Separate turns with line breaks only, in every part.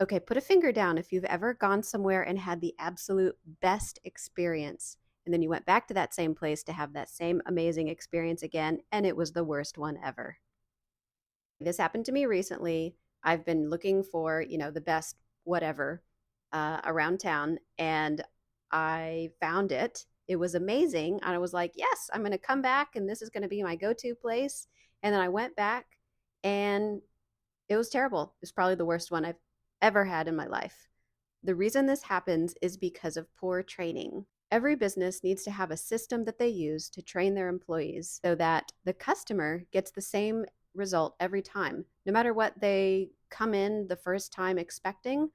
Okay, put a finger down if you've ever gone somewhere and had the absolute best experience, and then you went back to that same place to have that same amazing experience again, and it was the worst one ever. This happened to me recently. I've been looking for, the best whatever around town, and I found it. It was amazing. And I was like, yes, I'm going to come back, and this is going to be my go to place. And then I went back, and it was terrible. It's probably the worst one I've ever had in my life. The reason this happens is because of poor training. Every business needs to have a system that they use to train their employees so that the customer gets the same result every time. No matter what they come in the first time expecting,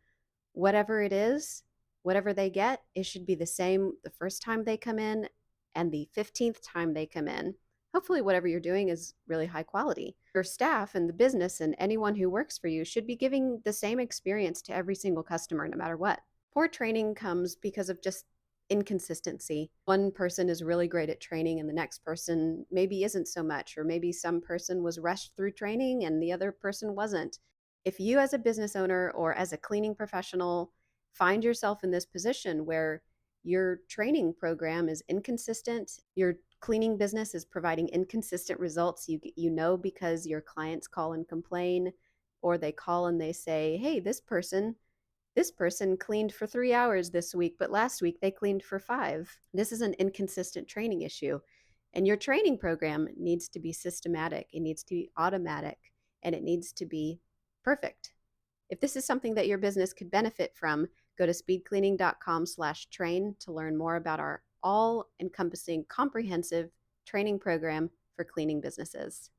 whatever it is, whatever they get, it should be the same the first time they come in and the 15th time they come in. Hopefully, whatever you're doing is really high quality. Your staff and the business and anyone who works for you should be giving the same experience to every single customer, no matter what. Poor training comes because of just inconsistency. One person is really great at training and the next person maybe isn't so much, or maybe some person was rushed through training and the other person wasn't. If you, as a business owner or as a cleaning professional, find yourself in this position where your training program is inconsistent, your cleaning business is providing inconsistent results, you know because your clients call and complain, or they call and they say, "Hey, this person cleaned for 3 hours this week, but last week they cleaned for 5." This is an inconsistent training issue. And your training program needs to be systematic, it needs to be automatic, and it needs to be perfect. If this is something that your business could benefit from, go to speedcleaning.com/train to learn more about our all encompassing, comprehensive training program for cleaning businesses.